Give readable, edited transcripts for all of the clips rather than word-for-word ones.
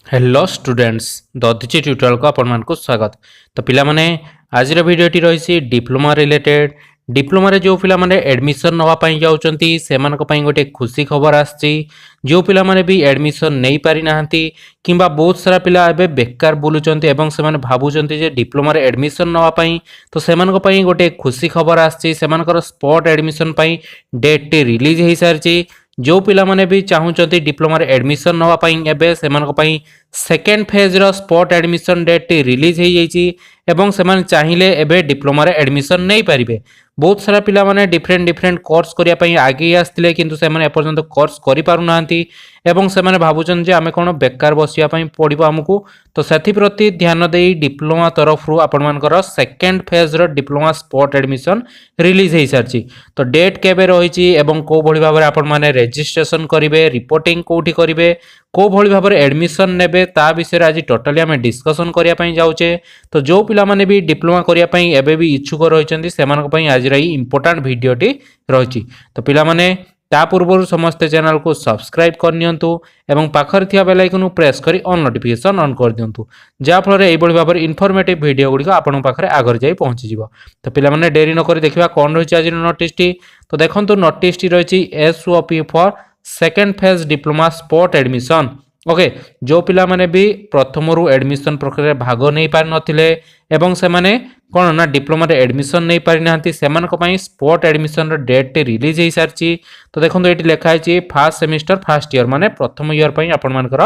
Hello students Dadhichi tutorial को आपण को स्वागत। तो पिला माने आज भिडियोटी रही डिप्लोमा रिलेटेड डिप्लोमा रे जो पिला माने एडमिशन नवा पई जाउचंती सेमानक पई गोटे खुशी खबर आछि। जो पिला माने भी एडमिशन नहीं पारि नाहंती किंबा बहुत सारा पिला एबे बेकार बुलुचंती एवं से माने भाबुचंती जे डिप्लोमा रे एडमिशन नवा पई तो सेमानक पई गोटे खुशी खबर आछि। सेमानकर स्पॉट एडमिशन पई डेट टी रिलीज हे सारछि। जो पिला माने भी चाहूचंती डिप्लोमा रे एडमिशन नवा पई एबे सेमानक पई सेकेंड फेज रो स्पॉट एडमिशन डेट टी रिलीज हे जाइछि एवं सेमान चाहिले एबे डिप्लोमा रे एडमिशन नहीं पारिबे। बहुत सारा पिला माने डिफरेंट कोर्स करिया पई आगे आस्तिले किंतु सेमाने एपर्यंत कोर्स करि पारु नाहंती एवं सेमाने भाबुचन जे आमे कोन बेकार बसिया पई पडिबो हमकु। तो सेथि प्रति ध्यान देई डिप्लोमा तरफ रु आपण मानकर सेकेंड फेज रो डिप्लोमा स्पॉट एडमिशन रिलीज हे सारछि। तो डेट केबे रहिछि एवं को भली भाबरे आपण माने रजिस्ट्रेशन करिवे रिपोर्टिंग कोठी करिवे को भली भाबरे एडमिशन नेबे ता विषय आज टोटली आमे डिस्कशन करिया पई जाउचे। तो जो पिला माने भी डिप्लोमा करिया पई एबे भी इच्छुक रहिचंती सेमानक पई आज रही इंपोर्टेंट वीडियोटी रही। तो पिला माने ता पूर्व समस्त चैनल को सब्सक्राइब कर नियंतु एवं पाखर थिया बेल आइकन प्रेस करी ऑन नोटिफिकेशन ऑन कर दियंतु जा फल रे एबोली भाबर इन्फॉर्मेटिव वीडियो गुडी आपन पाखरे आगर जाई पहुंची जिवो। तो पिला माने देरी न करी देखिबा कोन रही आज नोटिस टी। तो देखंतु नोटिस टी रही SOP for second phase diploma spot admission. Okay जो पिला माने भी प्रथम रु एडमिशन प्रक्रिया भाग नहीं पारि नथिले एवं से माने कोन ना डिप्लोमा रे एडमिशन नहीं पारि नाहंती सेमानक पई स्पॉट एडमिशन रो डेट टे रिलीज हे सारची। तो देखंतु एटी लेखा है फर्स्ट सेमिस्टर फर्स्ट ईयर माने प्रथम ईयर पई आपण मानकर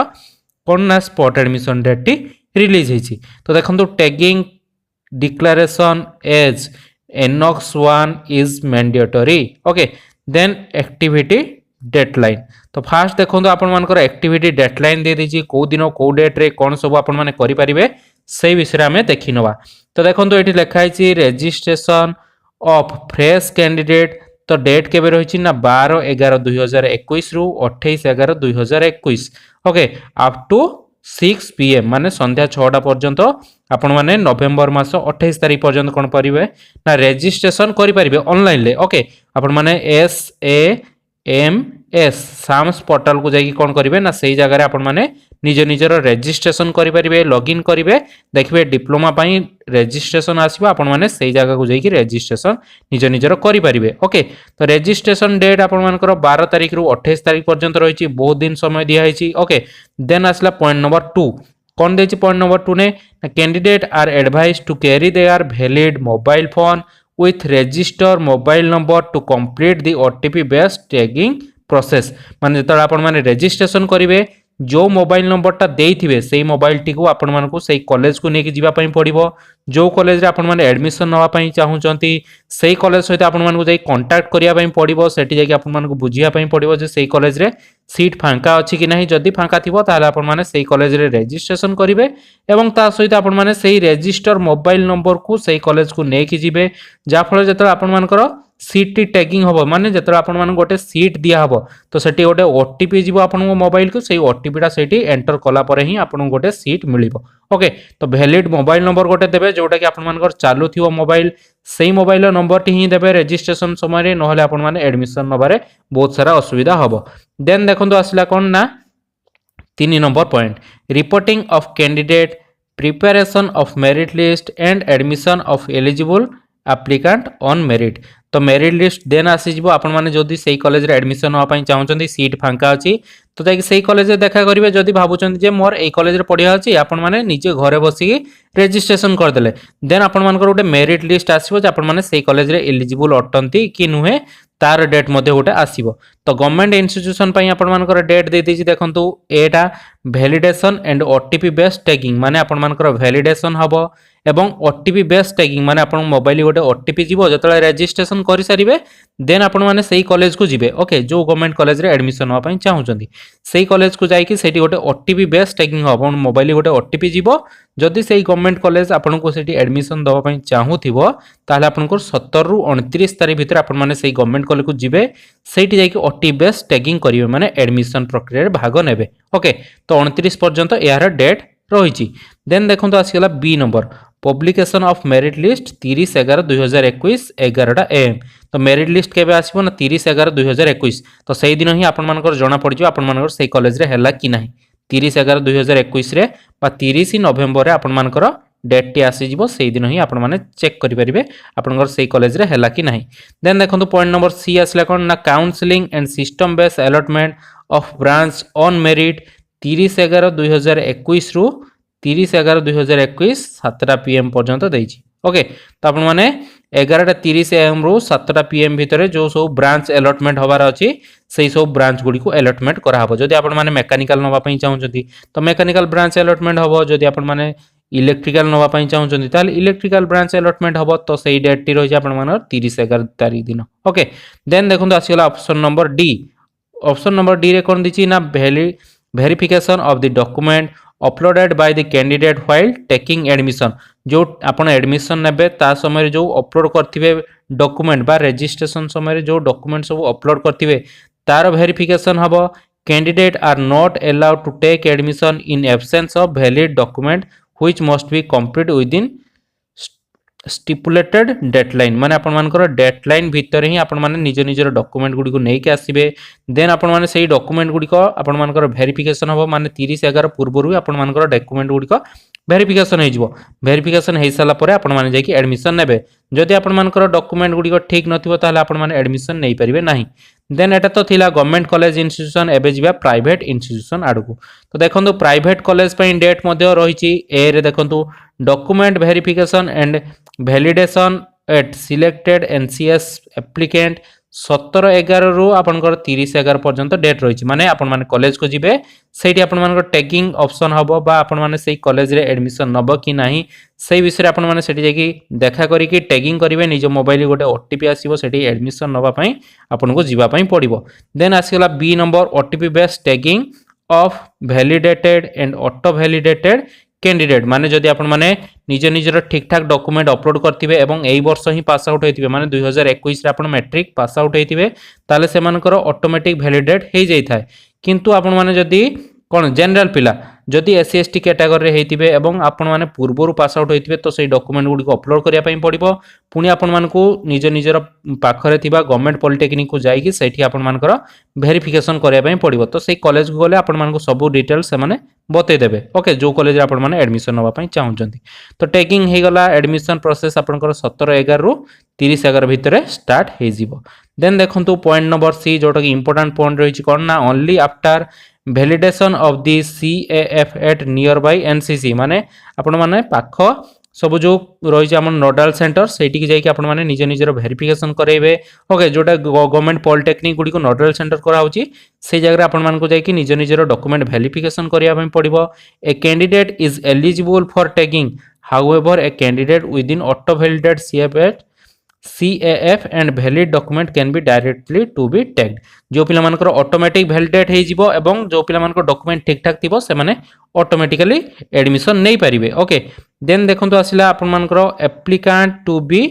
कोन ना स्पॉट एडमिशन डेट टी रिलीज हेछि। तो देखंतु tagging declaration as annex 1 is mandatory. Okay then activity deadline. तो फास्ट देखो आपण मानकर एक्टिविटी डेडलाइन दे दीजिए को दिन को डेट रे कौन सब आपण माने करि परिबे से विषय में देखि नवा। तो देखो एटी लिखा है रजिस्ट्रेशन ऑफ फ्रेश कैंडिडेट। तो डेट केबे रही ना 12/11/2021 रु 28/11/2021 ओके अप टू 6 PM माने संध्या 6टा पर्यंत आपण माने नवेम्बर मास 28 तारिख पर्यंत कोन परिबे ना रजिस्ट्रेशन करि परिबे ऑनलाइन ले। ओके आपण माने SAMS साम्स पोर्टल को जाई कोन करिवे ना सही जगह रे आपण माने निज निजर रजिस्ट्रेशन करि परिबे लॉगिन करिवे देखिबे डिप्लोमा पई रजिस्ट्रेशन आसीबो आपण माने सही जगह को जाई कि रजिस्ट्रेशन निज निजर करि परिबे। ओके तो रजिस्ट्रेशन डेट आपण मानकर 12 तारिख रु 28 तारिख पर्यंत रहिछि बहुत दिन समय दिया हिछि। ओके देन आसला पॉइंट नंबर 2 कोन देछि पॉइंट नंबर 2 ने candidate are advised to carry their valid mobile phone with register mobile number to complete the OTP based tagging process। माने जतरा आपण माने रजिस्ट्रेशन करिवे जो मोबाइल नंबर टा देइथिबे सेही मोबाइल टी को आपण मानकु सेही कॉलेज को नेकी जिबा पई पड़िबो। जो कॉलेज रे आपण माने एडमिशन नवा पई चाहूचंती सेही कॉलेज सहित आपण मानकु जाई कांटेक्ट करिया पई पड़िबो सेठी जाई कि आपण मानकु बुझिया पई पड़िबो जे सेही कॉलेज रे सीट फांका अछि कि नाही। जदी फांका थिबो ताले आपण माने सेही कॉलेज रे रजिस्ट्रेशन करिवे एवं ता सहित आपण माने सेही रजिस्टर मोबाइल नंबर को सेही कॉलेज को नेकी जिबे जा फल जतरा आपण मानकर सीट टी टैगिंग होबो माने जतरा आपण मान गोटे सीट दिया होबो तो सेठी गोटे ओटीपी जीवो आपण मोबाइल को सेही ओटीपी टा सेठी एंटर कला परे ही आपण गोटे सीट मिलिबो। ओके तो वैलिड मोबाइल नंबर गोटे देबे जोटा कि आपण मानकर चालू थिवो मोबाइल सेही मोबाइल नंबर टी ही देबे रजिस्ट्रेशन समय रे नहले आपण माने एडमिशन नबारे बहुत सारा असुविधा होबो। देन देखंतु आसला कोन ना 3 number point reporting of candidate preparation of merit list and admission of eligible applicant on merit. तो मेरिट लिस्ट देन आसी जिवो आपण माने जदी सेही कॉलेज रे एडमिशन होआ पई चाहउचंदी सीट फांका अछि तो जाई सेही कॉलेज रे देखा करिवे जदी भाबुचंदी जे मोर एई कॉलेज रे पढिया अछि आपण माने निजे घरे बसी रजिस्ट्रेशन कर देले देन आपण मानकर गोटे मेरिट लिस्ट आसीबो जे आपण माने सेही कॉलेज रे एलिजिबल अटंती कि नुहे तार डेट मध्ये गोटे आसीबो। तो गवर्नमेंट इंस्टीट्यूशन पई आपण मानकर डेट दे दिछि देखंतु एटा validation and OTP based tagging माने आपण मानकर वैलिडेशन हबो एवं ओटीपी बेस्ड टैगिंग माने आपण मोबाइल गोटे ओटीपी जीवो जतले रजिस्ट्रेशन करि सारिबे देन आपण माने सेही कॉलेज को जिवे। ओके जो गवर्नमेंट कॉलेज रे एडमिशन होआ पई चाहउचंदी सेही कॉलेज को जाई कि सेठी गोटे ओटीपी बेस्ड टैगिंग हबो मोबाइल गोटे ओटीपी जीवो जदि सेही गवर्नमेंट कॉलेज आपण को सेठी एडमिशन दवा पई चाहूथिबो ताले आपण को 17 रु 29 तारिख भीतर आपण माने सेही गवर्नमेंट कॉलेज को जिवे सेठी जाई कि ओटीपी बेस्ड टैगिंग करिवे माने एडमिशन प्रक्रिया रे भाग नेबे। ओके तो 29 पर्यंत यार डेट रही। देन देखो आसीगला B number publication of merit list 30/11/2021 11टा AM। तो मेरिट लिस्ट केबे आसीबो ना 30/11/2021 तो सेही दिन ही आपण मानकर जणा पड़िजो आपण मानकर सेही कॉलेज रे हैला कि नाही। 30/11/2021 रे बा 30 नवेम्बर रे आपण मानकर डेट टी आसी जिवो सेही दिन ही आपण माने चेक करि परिबे आपनकर सेही कॉलेज रे हैला कि नाही। देन देखंतु पॉइंट नंबर सी आसला कोन ना counselling and system based allotment of branch on merit 30/11/2021 रु 30/11/2021 7टा पीएम पर्यंत देइछि। ओके तो आपण माने 11:30 AM रु 7टा पीएम भितरे जो सब ब्रांच अलॉटमेंट होबार अछि सेही सब ब्रांच गुडी को अलॉटमेंट करा हबो। जदि आपण माने मेकानिकल नवा पई चाहउछथि तो मेकानिकल ब्रांच अलॉटमेंट हबो। जदि आपण माने इलेक्ट्रिकल नवा पई चाहउछथि ताले इलेक्ट्रिकल ब्रांच अलॉटमेंट हबो। तो सेही डेट टी रहि आपण माने 30/11 तारिख दिन। ओके देन देखंतु आसीला option number D. Option number D रे कोन दिछि ना verification of the document uploaded by the candidate while taking admission. जो आपण एडमिशन नेबे ता समय जो अपलोड करथिबे डॉक्यूमेंट बा रजिस्ट्रेशन समय जो डॉक्यूमेंट सब अपलोड करथिबे तार वेरिफिकेशन हबो। Candidate are not allowed to take admission in absence of valid document which must be complete within stipulated deadline. माने आपण मानकर डेडलाइन भितर ही आपण माने निज निजर डॉक्यूमेंट गुडी को नै के आसीबे। देन आपण माने सेही डॉक्यूमेंट गुडी को आपण मानकर वेरिफिकेशन हबो। माने 30/11 पूर्वरु आपण मानकर डॉक्यूमेंट गुडी को वेरिफिकेशन हे जिवो। वेरिफिकेशन हे साला परे आपण माने जाय कि एडमिशन नेबे। जदि आपण मानकर डॉक्यूमेंट गुडी को ठीक नथिबो ताले आपण माने एडमिशन नै परिबे नाही। देन एटा तो थिला गवर्नमेंट कॉलेज इंस्टीट्यूशन एबे जिबा प्राइवेट इंस्टीट्यूशन आडकू। तो देखंतु प्राइवेट कॉलेज पई डेट मध्ये रहिछि ए रे देखंतु document verification and validation at selected NCS applicant 17/11 रु आपनकर 30/11 पर्यंत डेट रहिछि। माने आपण माने कॉलेज को जिबे सेठी आपण मानकर टैगिंग ऑप्शन हबो बा आपण माने सेही कॉलेज रे एडमिशन नबो कि नाही सेही विषय आपण माने सेठी जाकी देखा करी कि टैगिंग करिवे। निज मोबाइल गोटे ओटीपी आसीबो सेठी एडमिशन नबा पई आपण को जिबा पई पड़िबो। देन आसीला B number OTP based tagging of validated and auto validated candidate. माने जदि आपण माने निज निजर ठीक ठाक डॉक्यूमेंट अपलोड करथिबे एवं एई वर्ष ही पास आउट होइथिबे माने 2021 रे आपण मैट्रिक पास आउट होइथिबे ताले से मानकर ऑटोमेटिक वैलिडेट हे जाई थाए। किंतु आपण माने जदि कोन जनरल पिला जदि एससी एसटी कैटेगरी रे हेतिबे एवं आपण माने पूर्वरु पास आउट होइथिबे तो सेही डॉक्यूमेंट गुडी को अपलोड करिया पई पड़िबो। पुनी आपण मानकू निज निजर पाखरे थिबा गवर्नमेंट पॉलिटेक्निक को जाई कि सेठी आपण मानकर वेरिफिकेशन करिया पई पड़िबो। तो सेही कॉलेज को गले आपण मानकू सब डिटेल्स से माने बतै देबे। ओके जो कॉलेज रे आपण माने एडमिशन नवा पई चाहउचंती तो टैगिंग हे गला एडमिशन प्रोसेस आपनकर 17/11 रु 30/11 भितरे स्टार्ट हे जिवो। देन देखंतु पॉइंट नंबर सी जोटा कि इंपोर्टेंट पॉइंट रहिछि कोन ना only after validation of the CAF at nearby NCC. माने आपण माने पाख सब जो रही आम नोडाल सेंटर सेठी जाइए आपण माने निज निजर वेरिफिकेशन करेबे। ओके जोटा गवर्नमेंट पॉलिटेक्निक गुडी को नोडाल सेंटर कराउची से जगह आपण मान को जाइए निज निजर डॉक्यूमेंट वेरिफिकेशन करिया पई पड़िबो। A candidate is eligible for tagging however a candidate with an auto validate CAF and valid document can be directly to be tagged. जो पिला मानकर ऑटोमेटिक वैलिडेट हे जिवो एवं जो पिला मानकर डॉक्यूमेंट ठीक ठाक थिबो से माने ऑटोमेटिकली एडमिशन नै परिबे। ओके देन देखंतु आसिला आपण मानकर applicant to be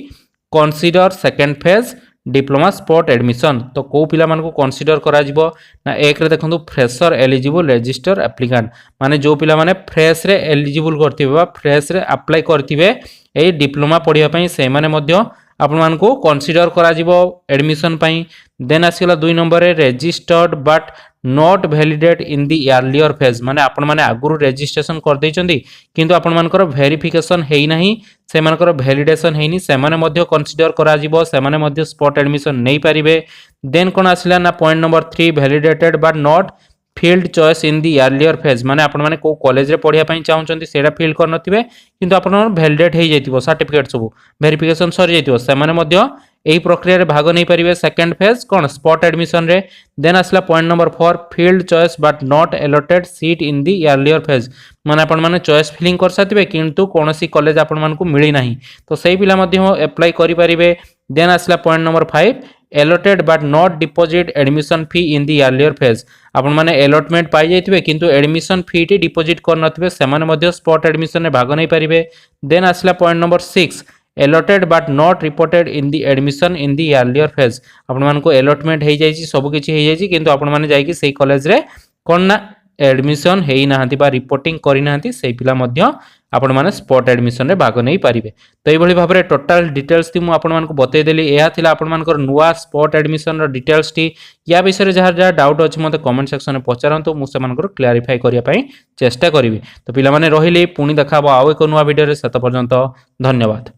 consider second phase diploma spot admission. तो को पिला मान को कंसीडर करा जिवो ना एक रे देखंतु फ्रेशर एलिजिबल रजिस्टर एप्लिकेंट। माने जो पिला माने फ्रेश रे एलिजिबल करथिबे बा फ्रेश रे अप्लाई करथिबे ए डिप्लोमा पढिया पई से माने मध्य आपण मान को कंसीडर करा जिवो एडमिशन पई। देन आसीला 2 नंबर रे registered but not validate in the earlier phase. माने आपण माने आगुरु रजिस्ट्रेशन कर दैचंदी किंतु आपण मानकर वेरिफिकेशन हेई नाही से मानकर वैलिडेशन हेनी से माने मध्य कंसीडर करा जिवो से माने मध्य स्पॉट एडमिशन नै परिबे। देन कोन आसीला ना point number 3 validated but not field choice in the earlier phase. माने आपण माने को कॉलेज रे पढिया पई चाहउचंती सेडा फील्ड कर नथिबे किंतु आपण वैलिडेट हे जैतिबो सर्टिफिकेट सब वेरिफिकेशन सर जैतिबो से माने मध्य एही प्रक्रिया रे भाग नै परिबे सेकंड फेज कोन स्पॉट एडमिशन रे। देन आसला point number 4 field choice but not allotted seat in the earlier phase. माने आपण माने चॉइस फिलिंग कर साथिबे किंतु कोनोसी कॉलेज आपण मान को मिली नाही तो सेही पिला मध्य अप्लाई करि परिबे। देन आसला point number 5 allotted but not deposit admission fee in the earlier phase। आपण माने allotment पाई जाइथिबे किंतु admission fee टी डिपोजिट कर नथिबे से माने मध्य स्पॉट एडमिशन रे भाग नै परिबे। देन आसला point number 6 allotted but not reported in the admission in the earlier phase। आपण मान को allotment हे जाइछि सब किछि हे जाइछि किंतु आपण माने जाई कि सेही कॉलेज रे कोन ना एडमिशन हेई नाहंती बा रिपोर्टिंग करि नाहंती सेही पिला मध्य आपण माने स्पॉट एडमिशन रे भाग नहीं पारिबे। तो एभली भाबरे टोटल डिटेल्स ती मु आपण मानकु बतै देली। एहा थिला आपण मानकर नुवा स्पॉट एडमिशन रो डिटेल्स टी। या विषय जहाँ जहाँ डाउट अच्छे मते कमेंट सेक्शन में पचारंतु मु सेमानकर क्लियरिफाई करिया पई चेष्टा करिवि। तो पिला माने रहिले पुणी देखा आउ एक नुवा वीडियो रे। सेत पर्यंत धन्यवाद।